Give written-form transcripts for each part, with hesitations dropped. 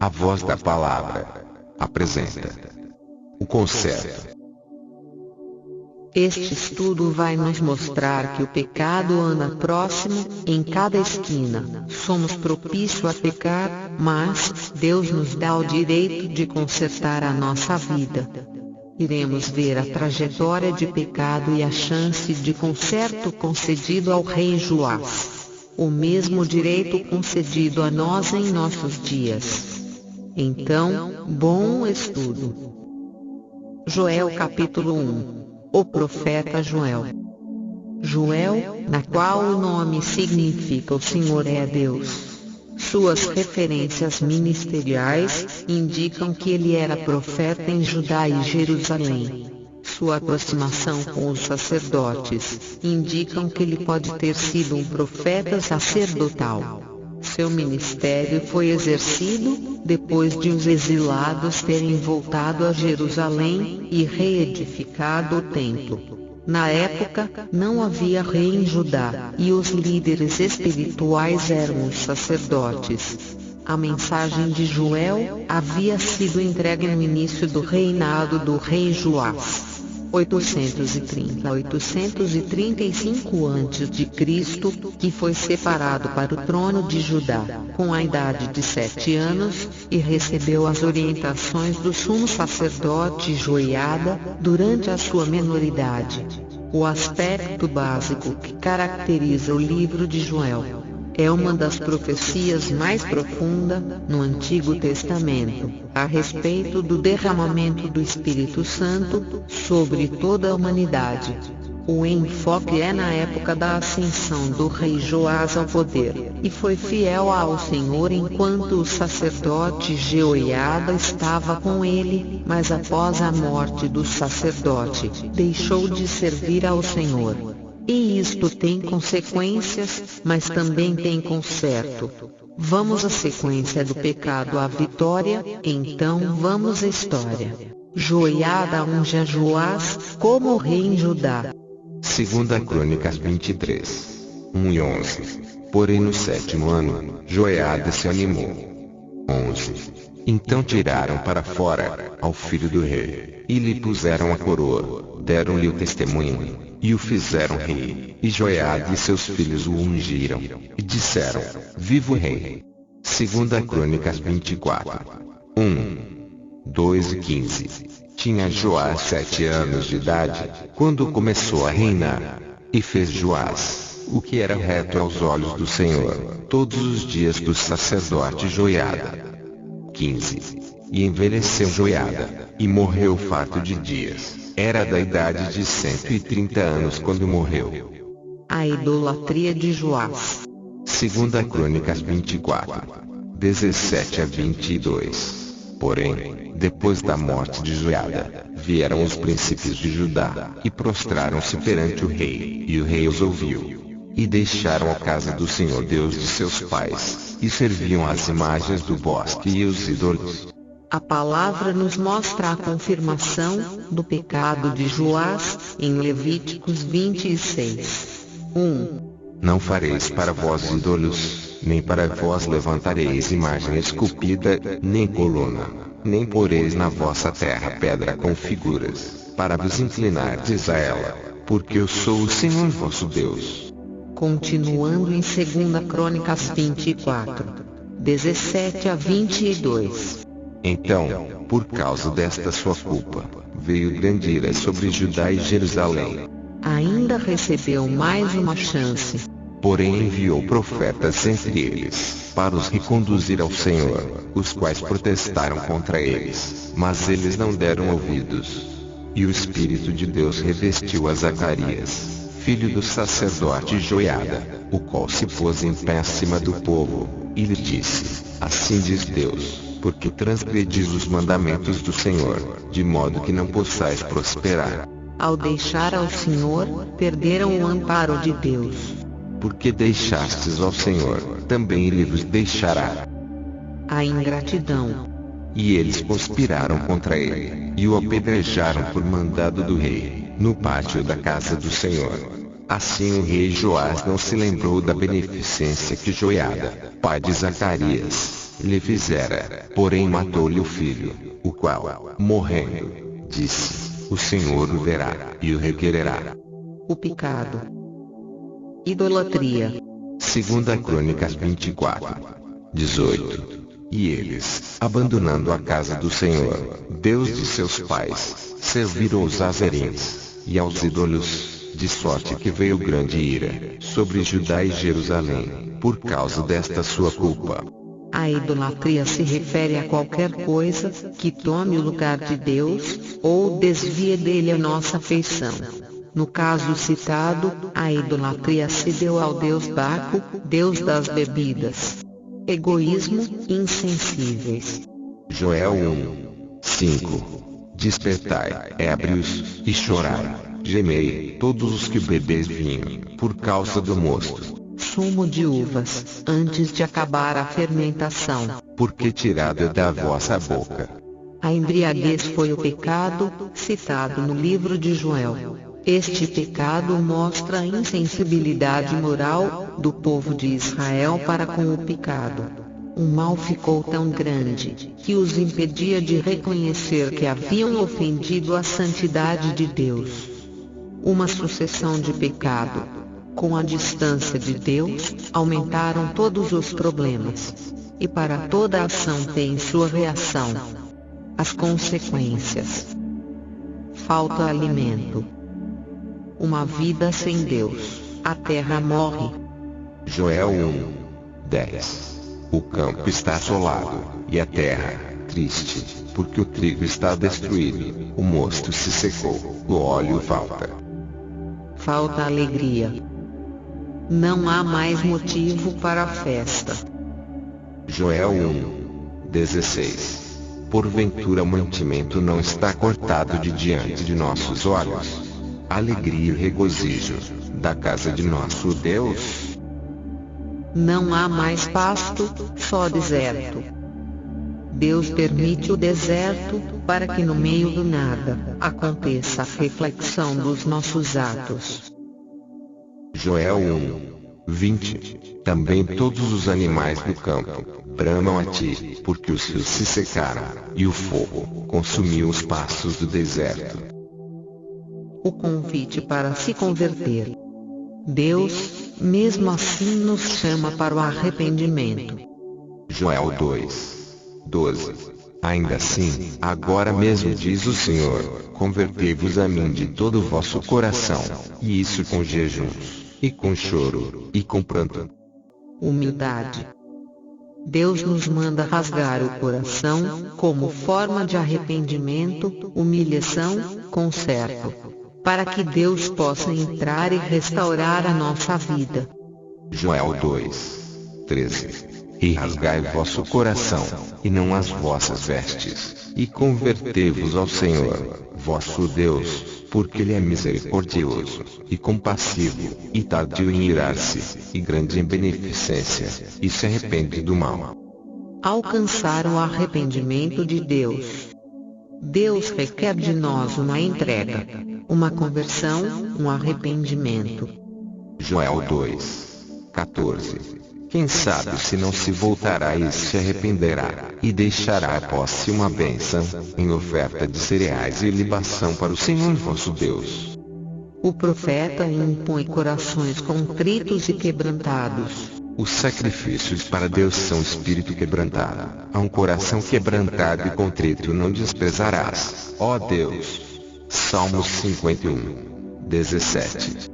A Voz da Palavra apresenta o concerto. Este estudo vai nos mostrar que o pecado anda próximo, em cada esquina. Somos propícios a pecar, mas Deus nos dá o direito de consertar a nossa vida. Iremos ver a trajetória de pecado e a chance de conserto concedido ao rei Joás. O mesmo direito concedido a nós em nossos dias. Então, bom estudo. Joel capítulo 1. O profeta Joel. Joel, na qual o nome significa o Senhor é Deus. Suas referências ministeriais indicam que ele era profeta em Judá e Jerusalém. Sua aproximação com os sacerdotes indicam que ele pode ter sido um profeta sacerdotal. Seu ministério foi exercido depois de os exilados terem voltado a Jerusalém e reedificado o templo. Na época, não havia rei em Judá, e os líderes espirituais eram os sacerdotes. A mensagem de Joel havia sido entregue no início do reinado do rei Joás. 830 a 835 a.C., que foi separado para o trono de Judá, com a idade de 7 anos, e recebeu as orientações do sumo sacerdote Joiada, durante a sua menoridade. O aspecto básico que caracteriza o livro de Joel é uma das profecias mais profundas, no Antigo Testamento, a respeito do derramamento do Espírito Santo sobre toda a humanidade. O enfoque é na época da ascensão do rei Joás ao poder, e foi fiel ao Senhor enquanto o sacerdote Jeoiada estava com ele, mas após a morte do sacerdote, deixou de servir ao Senhor. E isto tem consequências, mas também tem conserto. Vamos à sequência do pecado à vitória, então vamos à história. Joiada unge a Joás como rei em Judá. 2 Crônicas 23, 1 e 11. Porém no 7º ano, Joiada se animou. 11. Então tiraram para fora ao filho do rei, e lhe puseram a coroa, deram-lhe o testemunho, e o fizeram rei. E Joiada e seus filhos o ungiram, e disseram: Viva o rei! 2 Crônicas 24, 1, 2 e 15. Tinha Joás 7 anos de idade, quando começou a reinar, e fez Joás o que era reto aos olhos do Senhor, todos os dias do sacerdote Joiada. 15. E envelheceu Joiada, e morreu farto de dias. Era da idade de 130 anos quando morreu. A idolatria de Joás. 2 Crônicas 24, 17 a 22. Porém, depois da morte de Joiada, vieram os príncipes de Judá, e prostraram-se perante o rei, e o rei os ouviu. E deixaram a casa do Senhor Deus de seus pais, e serviam às imagens do bosque e os ídolos. A palavra nos mostra a confirmação do pecado de Joás, em Levíticos 26. 1. Não fareis para vós ídolos, nem para vós levantareis imagem esculpida, nem coluna, nem poreis na vossa terra pedra com figuras, para vos inclinardes a ela, porque eu sou o Senhor vosso Deus. Continuando em 2 Crônicas 24, 17 a 22. Então, por causa desta sua culpa, veio grande ira sobre Judá e Jerusalém. Ainda recebeu mais uma chance. Porém enviou profetas entre eles, para os reconduzir ao Senhor, os quais protestaram contra eles, mas eles não deram ouvidos. E o Espírito de Deus revestiu a Zacarias, filho do sacerdote Joiada, o qual se pôs em pé acima do povo, e lhe disse: Assim diz Deus, porque transgredis os mandamentos do Senhor, de modo que não possais prosperar. Ao deixar ao Senhor, perderam o amparo de Deus. Porque deixastes ao Senhor, também Ele vos deixará. A ingratidão. E eles conspiraram contra ele, e o apedrejaram por mandado do rei, no pátio da casa do Senhor. Assim o rei Joás não se lembrou da beneficência que Joiada, pai de Zacarias, lhe fizera, porém matou-lhe o filho, o qual, morrendo, disse: o Senhor o verá, e o requererá. O pecado. Idolatria. Segunda Crônicas 24, 18. E eles, abandonando a casa do Senhor, Deus de seus pais, serviram os azerins, e aos ídolos, de sorte que veio grande ira, sobre Judá e Jerusalém, por causa desta sua culpa. A idolatria se refere a qualquer coisa que tome o lugar de Deus, ou desvie dele a nossa afeição. No caso citado, a idolatria se deu ao deus Baco, deus das bebidas. Egoísmo, insensíveis. Joel 1, 5. Despertai, ébrios, e chorai, gemei, todos os que bebeis vinho, por causa do mosto. Sumo de uvas, antes de acabar a fermentação. Porque tirado é da vossa boca. A embriaguez foi o pecado, citado no livro de Joel. Este pecado mostra a insensibilidade moral do povo de Israel para com o pecado. O mal ficou tão grande, que os impedia de reconhecer que haviam ofendido a santidade de Deus. Uma sucessão de pecado. Com a distância de Deus, aumentaram todos os problemas. E para toda ação tem sua reação. As consequências. Falta alimento. Uma vida sem Deus, a terra morre. Joel 1, 10. O campo está assolado, e a terra, triste, porque o trigo está destruído, o mosto se secou, o óleo falta. Falta alegria. Não há mais motivo para a festa. Joel 1, 16. Porventura o mantimento não está cortado de diante de nossos olhos. Alegria e regozijo, da casa de nosso Deus. Não há mais pasto, só deserto. Deus permite o deserto, para que no meio do nada, aconteça a reflexão dos nossos atos. Joel 1, 20. Também todos os animais do campo, bramam a ti, porque os rios se secaram, e o fogo consumiu os pastos do deserto. O convite para se converter. Deus, mesmo assim, nos chama para o arrependimento. Joel 2, 12. Ainda assim, agora mesmo diz o Senhor, convertei-vos a mim de todo o vosso coração, e isso com jejuns, e com choro, e com pranto. Humildade. Deus nos manda rasgar o coração, como forma de arrependimento, humilhação, conserto. Para que Deus possa entrar e restaurar a nossa vida. Joel 2, 13. E rasgai vosso coração, e não as vossas vestes, e convertei-vos ao Senhor, vosso Deus, porque Ele é misericordioso, e compassivo, e tardio em irar-se, e grande em beneficência, e se arrepende do mal. Alcançar o arrependimento de Deus. Deus requer de nós uma entrega, uma conversão, um arrependimento. Joel 2, 14. Quem sabe se não se voltará e se arrependerá, e deixará após si uma bênção, em oferta de cereais e libação para o Senhor vosso Deus. O profeta impõe corações contritos e quebrantados. Os sacrifícios para Deus são espírito quebrantado. A um coração quebrantado e contrito não desprezarás, ó Deus. Salmos 51, 17.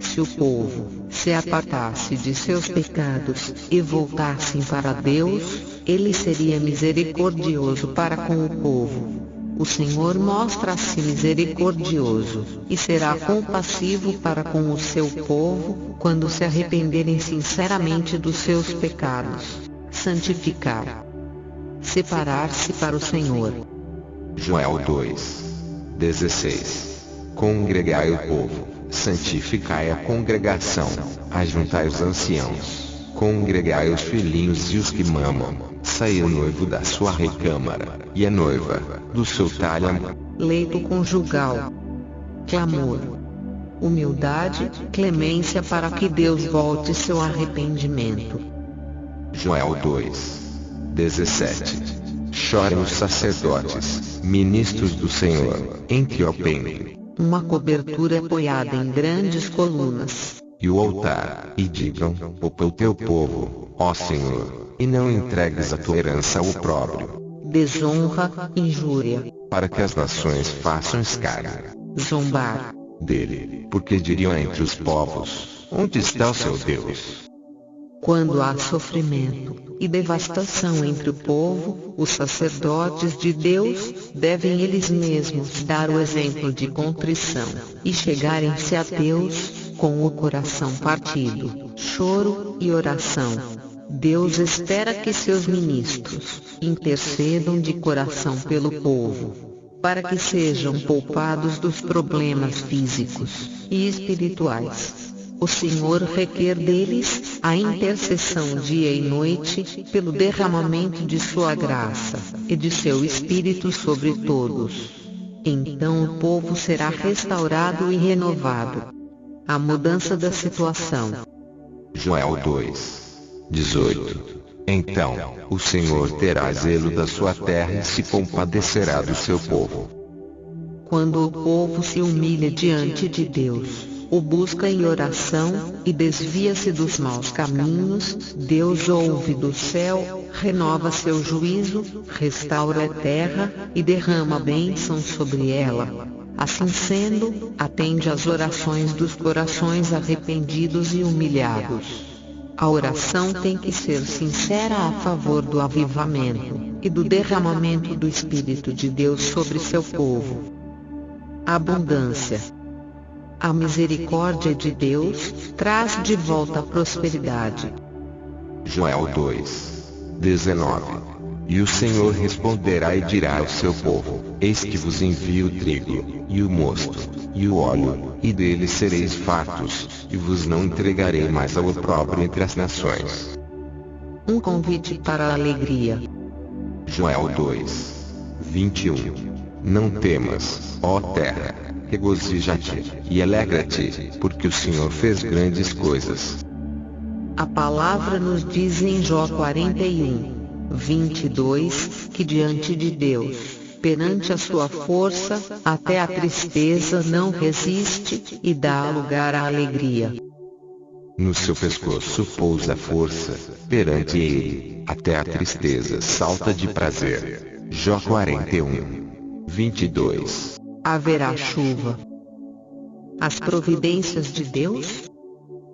Se o povo se apartasse de seus pecados e voltassem para Deus, Ele seria misericordioso para com o povo. O Senhor mostra-se misericordioso, e será compassivo para com o seu povo, quando se arrependerem sinceramente dos seus pecados. Santificar. Separar-se para o Senhor. Joel 2, 16. Congregai o povo, santificai a congregação, ajuntai os anciãos, congregai os filhinhos e os que mamam, sai o noivo da sua recâmara, e a noiva, do seu tálamo. Leito conjugal. Clamor. Humildade, clemência para que Deus volte seu arrependimento. Joel 2, 17. Chorem os sacerdotes, ministros do Senhor, em que opendem uma cobertura apoiada em grandes colunas, e o altar, e digam: poupa o teu povo, ó Senhor, e não entregues a tua herança ao opróbrio. desonra, injúria, Para que as nações façam escárnio zombar dele, porque diriam entre os povos: onde está o seu Deus? Quando há sofrimento e devastação entre o povo, os sacerdotes de Deus devem eles mesmos dar o exemplo de contrição e chegarem-se a Deus com o coração partido, choro e oração. Deus espera que seus ministros intercedam de coração pelo povo, para que sejam poupados dos problemas físicos e espirituais. O Senhor requer deles a intercessão dia e noite, pelo derramamento de sua graça e de seu Espírito sobre todos. Então o povo será restaurado e renovado. A mudança da situação. Joel 2:18. Então, o Senhor terá zelo da sua terra e se compadecerá do seu povo. Quando o povo se humilha diante de Deus, o busca em oração, e desvia-se dos maus caminhos, Deus ouve do céu, renova seu juízo, restaura a terra, e derrama bênção sobre ela. Assim sendo, atende às orações dos corações arrependidos e humilhados. A oração tem que ser sincera a favor do avivamento e do derramamento do Espírito de Deus sobre seu povo. Abundância. A misericórdia de Deus traz de volta a prosperidade. Joel 2:19. E o Senhor responderá e dirá ao seu povo: eis que vos envio o trigo, e o mosto, e o óleo, e deles sereis fartos, e vos não entregarei mais ao opróbrio entre as nações. Um convite para a alegria. Joel 2:21. Não temas, ó terra, regozija-te, e alegra-te, porque o Senhor fez grandes coisas. A palavra nos diz em Jó 41:22, que diante de Deus, perante a sua força, até a tristeza não resiste, e dá lugar à alegria. No seu pescoço pousa a força, perante ele, até a tristeza salta de prazer. Jó 41:22. Haverá chuva. As providências de Deus.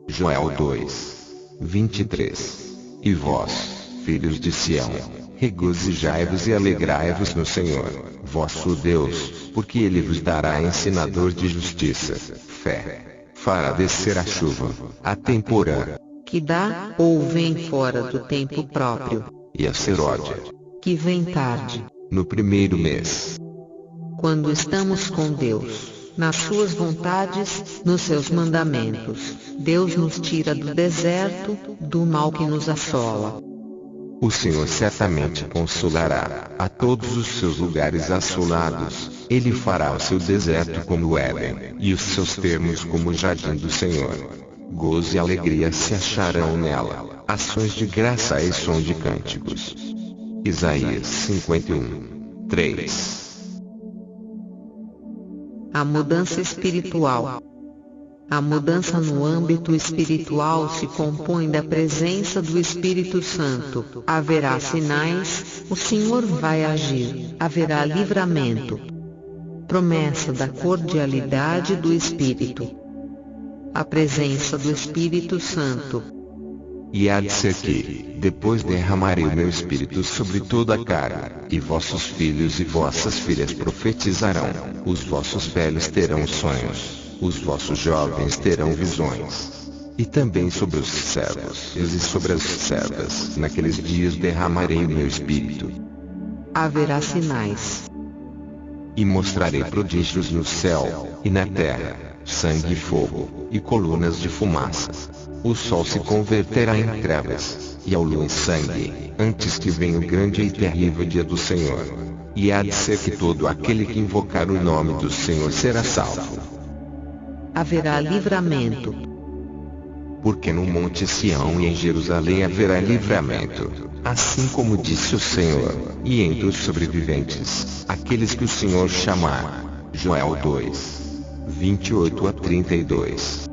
Joel 2:23. E vós, filhos de Sião, regozijai-vos e alegrai-vos no Senhor, vosso Deus, porque Ele vos dará ensinador de justiça, fé. Fará descer a chuva, a temporã, Que dá, ou vem fora do tempo próprio, e a seródia, que vem tarde. no primeiro mês. Quando estamos com Deus, nas suas vontades, nos seus mandamentos, Deus nos tira do deserto, do mal que nos assola. O Senhor certamente consolará a todos os seus lugares assolados. Ele fará o seu deserto como o Éden, e os seus termos como o jardim do Senhor. Gozo e alegria se acharão nela, ações de graça e som de cânticos. Isaías 51:3. A mudança espiritual. A mudança no âmbito espiritual se compõe da presença do Espírito Santo. Haverá sinais, o Senhor vai agir, haverá livramento. Promessa da cordialidade do Espírito. A presença do Espírito Santo. E há de ser que, depois derramarei o meu Espírito sobre toda a carne, e vossos filhos e vossas filhas profetizarão, os vossos velhos terão sonhos, os vossos jovens terão visões. E também sobre os servos e sobre as servas, naqueles dias derramarei o meu Espírito. Haverá sinais. E mostrarei prodígios no céu, e na terra, sangue e fogo, e colunas de fumaça. O sol se converterá em trevas, e a lua em sangue, antes que venha o grande e terrível dia do Senhor. E há de ser que todo aquele que invocar o nome do Senhor será salvo. Haverá livramento. Porque no monte Sião e em Jerusalém haverá livramento, Assim como disse o Senhor, e entre os sobreviventes, aqueles que o Senhor chamar. Joel 2, 28 a 32.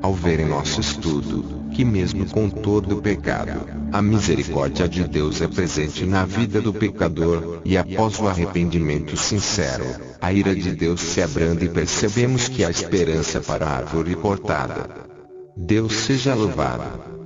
Ao ver em nosso estudo, que mesmo com todo o pecado, a misericórdia de Deus é presente na vida do pecador, e após o arrependimento sincero, a ira de Deus se abranda e percebemos que há esperança para a árvore cortada. Deus seja louvado.